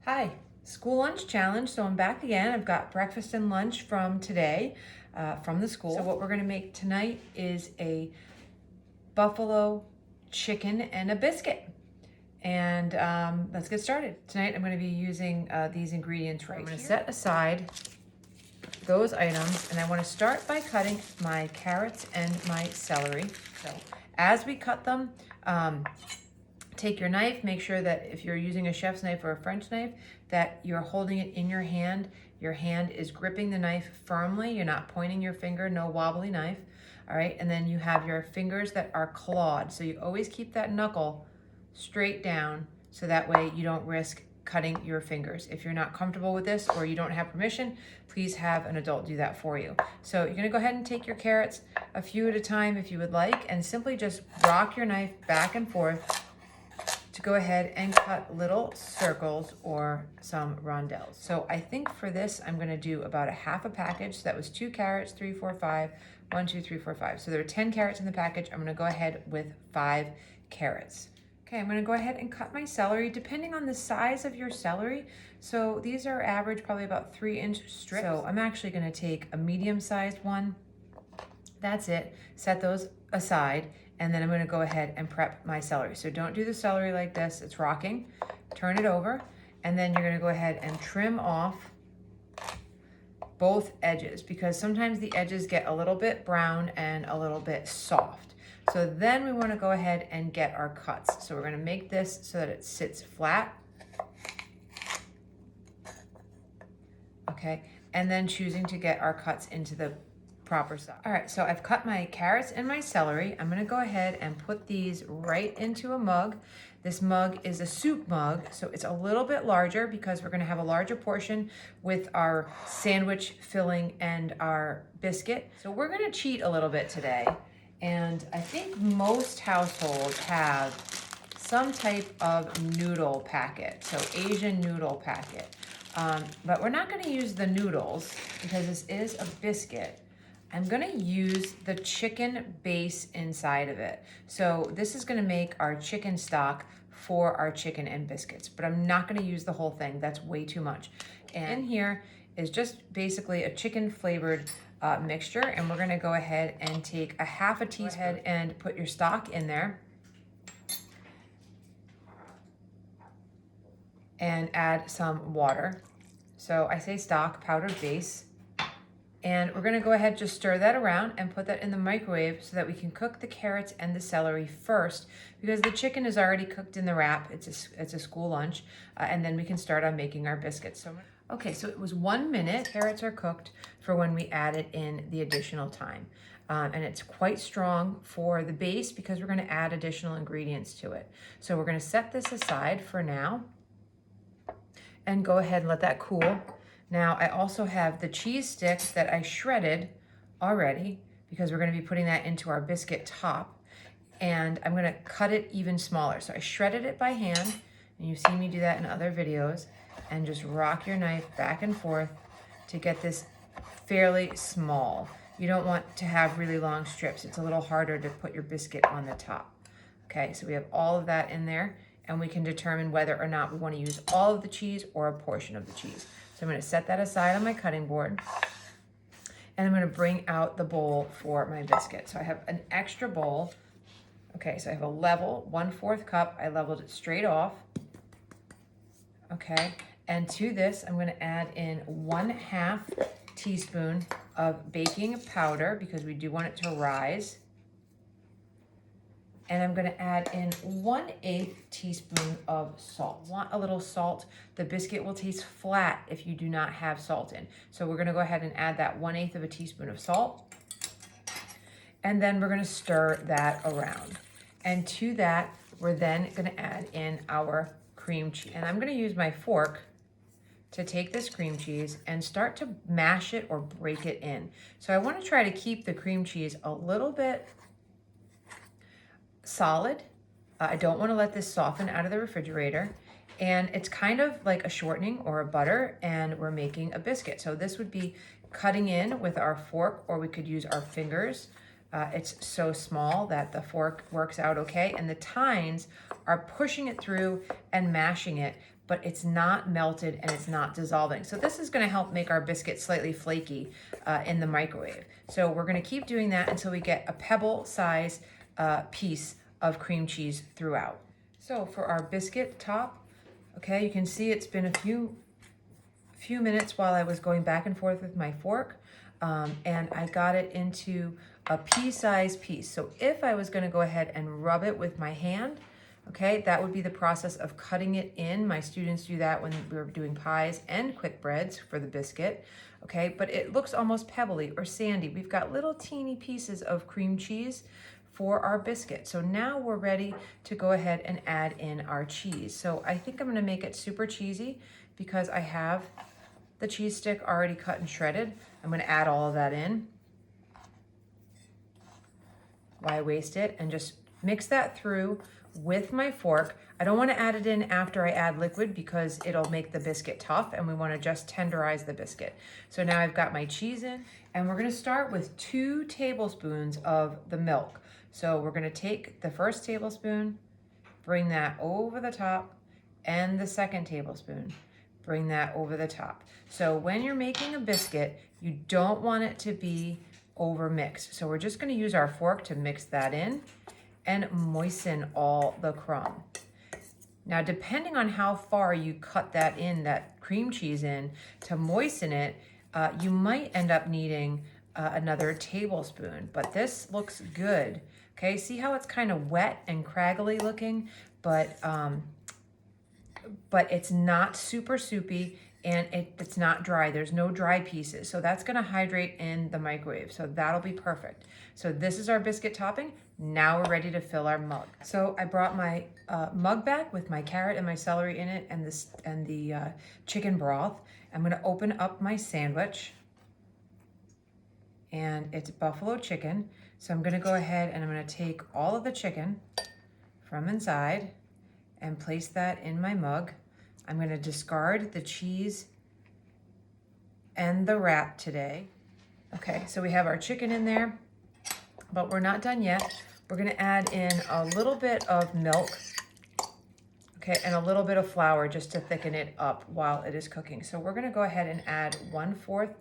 Hi, school lunch challenge. So I'm back again. I've got breakfast and lunch from today from the school. So what we're gonna make tonight is a buffalo chicken and a biscuit. And let's get started. Tonight I'm gonna be using these ingredients right here. I'm gonna set aside those items, and I wanna start by cutting my carrots and my celery. So as we cut them, take your knife, make sure that if you're using a chef's knife or a French knife, that you're holding it in your hand. Your hand is gripping the knife firmly. You're not pointing your finger, no wobbly knife. All right, and then you have your fingers that are clawed. So you always keep that knuckle straight down so that way you don't risk cutting your fingers. If you're not comfortable with this or you don't have permission, please have an adult do that for you. So you're gonna go ahead and take your carrots a few at a time if you would like, and simply just rock your knife back and forth to go ahead and cut little circles or some rondelles. So I think for this, I'm gonna do about a half a package. So that was 2 carrots, 3, 4, 5, 1, 2, 3, 4, 5. So there are 10 carrots in the package. I'm gonna go ahead with 5 carrots. Okay, I'm gonna go ahead and cut my celery depending on the size of your celery. So these are average, probably about 3-inch strips. So I'm actually gonna take a medium-sized one. That's it, set those aside, and then I'm gonna go ahead and prep my celery. So don't do the celery like this, it's rocking. Turn it over, and then you're gonna go ahead and trim off both edges, because sometimes the edges get a little bit brown and a little bit soft. So then we wanna go ahead and get our cuts. So we're gonna make this so that it sits flat. Okay, and then choosing to get our cuts into the proper size. All right, so I've cut my carrots and my celery. I'm gonna go ahead and put these right into a mug. This mug is a soup mug, so it's a little bit larger because we're gonna have a larger portion with our sandwich filling and our biscuit. So we're gonna cheat a little bit today, and I think most households have some type of noodle packet, so Asian noodle packet. But we're not gonna use the noodles because this is a biscuit. I'm gonna use the chicken base inside of it. So this is gonna make our chicken stock for our chicken and biscuits, but I'm not gonna use the whole thing. That's way too much. And in here is just basically a chicken flavored mixture, and we're gonna go ahead and take a half a teaspoon. Go ahead and put your stock in there and add some water. So I say stock, powdered base. And we're gonna go ahead, just stir that around and put that in the microwave so that we can cook the carrots and the celery first, because the chicken is already cooked in the wrap. It's a school lunch, and then we can start on making our biscuits. So, okay, so it was 1 minute. Carrots are cooked for when we added in the additional time. And it's quite strong for the base because we're gonna add additional ingredients to it. So we're gonna set this aside for now and go ahead and let that cool. Now, I also have the cheese sticks that I shredded already because we're gonna be putting that into our biscuit top, and I'm gonna cut it even smaller. So I shredded it by hand, and you've seen me do that in other videos, and just rock your knife back and forth to get this fairly small. You don't want to have really long strips. It's a little harder to put your biscuit on the top. Okay, so we have all of that in there, and we can determine whether or not we want to use all of the cheese or a portion of the cheese. So I'm going to set that aside on my cutting board, and I'm going to bring out the bowl for my biscuit. So I have an extra bowl. Okay, so I have a level 1/4 cup. I leveled it straight off. Okay, and to this, I'm going to add in 1/2 teaspoon of baking powder because we do want it to rise. And I'm gonna add in 1/8 teaspoon of salt. Want a little salt. The biscuit will taste flat if you do not have salt in. So we're gonna go ahead and add that 1/8 of a teaspoon of salt. And then we're gonna stir that around. And to that, we're then gonna add in our cream cheese. And I'm gonna use my fork to take this cream cheese and start to mash it or break it in. So I wanna try to keep the cream cheese a little bit solid. I don't want to let this soften out of the refrigerator, and it's kind of like a shortening or a butter, and we're making a biscuit. So this would be cutting in with our fork, or we could use our fingers. It's so small that the fork works out okay, and the tines are pushing it through and mashing it, but it's not melted and it's not dissolving. So this is gonna help make our biscuit slightly flaky in the microwave. So we're gonna keep doing that until we get a pebble size piece of cream cheese throughout. So for our biscuit top, okay, you can see it's been a few minutes while I was going back and forth with my fork, and I got it into a pea-sized piece. So if I was gonna go ahead and rub it with my hand, okay, that would be the process of cutting it in. My students do that when we're doing pies and quick breads for the biscuit, okay? But it looks almost pebbly or sandy. We've got little teeny pieces of cream cheese for our biscuit. So now we're ready to go ahead and add in our cheese. So I think I'm gonna make it super cheesy because I have the cheese stick already cut and shredded. I'm gonna add all of that in. Why waste it? And just mix that through with my fork. I don't want to add it in after I add liquid because it'll make the biscuit tough, and we want to just tenderize the biscuit. So now I've got my cheese in, and we're going to start with 2 tablespoons of the milk. So we're going to take the first tablespoon, bring that over the top, and the second tablespoon, bring that over the top. So when you're making a biscuit, you don't want it to be over mixed. So we're just going to use our fork to mix that in and moisten all the crumb. Now, depending on how far you cut that in, that cream cheese in, to moisten it, you might end up needing another tablespoon, but this looks good. Okay, see how it's kind of wet and craggly looking, but it's not super soupy, and it's not dry. There's no dry pieces. So that's gonna hydrate in the microwave. So that'll be perfect. So this is our biscuit topping. Now we're ready to fill our mug. So I brought my mug back with my carrot and my celery in it and the chicken broth. I'm gonna open up my sandwich, and it's buffalo chicken. So I'm gonna go ahead and I'm gonna take all of the chicken from inside and place that in my mug. I'm gonna discard the cheese and the wrap today. Okay, so we have our chicken in there, but we're not done yet. We're gonna add in a little bit of milk, okay, and a little bit of flour just to thicken it up while it is cooking. So we're gonna go ahead and add 1/4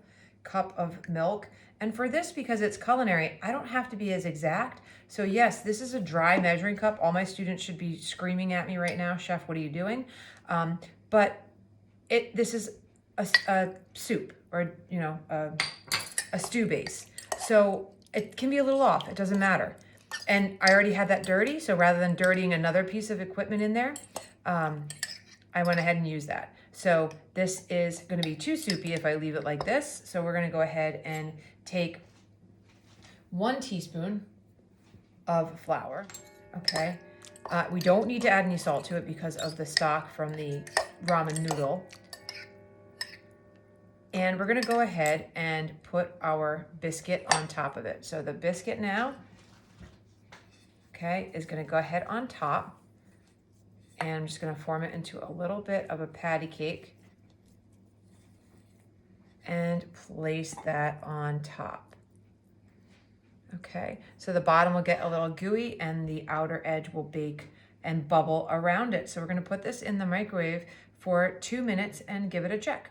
cup of milk. And for this, because it's culinary, I don't have to be as exact. So yes, this is a dry measuring cup. All my students should be screaming at me right now, Chef, what are you doing? But this is a soup, or a stew base. So it can be a little off, it doesn't matter. And I already had that dirty, so rather than dirtying another piece of equipment in there, I went ahead and used that. So this is gonna be too soupy if I leave it like this. So we're gonna go ahead and take 1 teaspoon of flour, okay? We don't need to add any salt to it because of the stock from the ramen noodle. And we're gonna go ahead and put our biscuit on top of it. So the biscuit now, okay, is gonna go ahead on top. And I'm just gonna form it into a little bit of a patty cake and place that on top. Okay, so the bottom will get a little gooey and the outer edge will bake and bubble around it. So we're gonna put this in the microwave for 2 minutes and give it a check.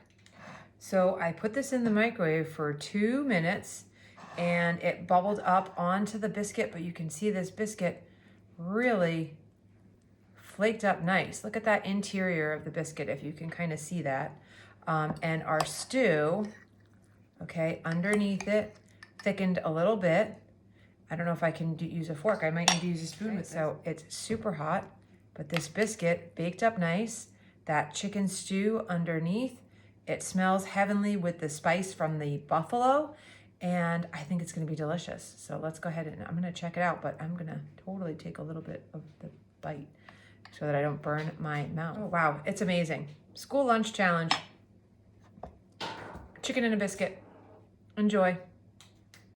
So I put this in the microwave for 2 minutes and it bubbled up onto the biscuit, but you can see this biscuit really flaked up nice. Look at that interior of the biscuit, if you can kind of see that. And our stew, okay, underneath it, thickened a little bit. I don't know if I can use a fork. I might need to use a spoon with this. So it's super hot, but this biscuit baked up nice. That chicken stew underneath, it smells heavenly with the spice from the buffalo, and I think it's gonna be delicious. So let's go ahead and I'm gonna check it out, but I'm gonna totally take a little bit of the bite so that I don't burn my mouth. Oh, wow, it's amazing. School lunch challenge. Chicken and a biscuit. Enjoy.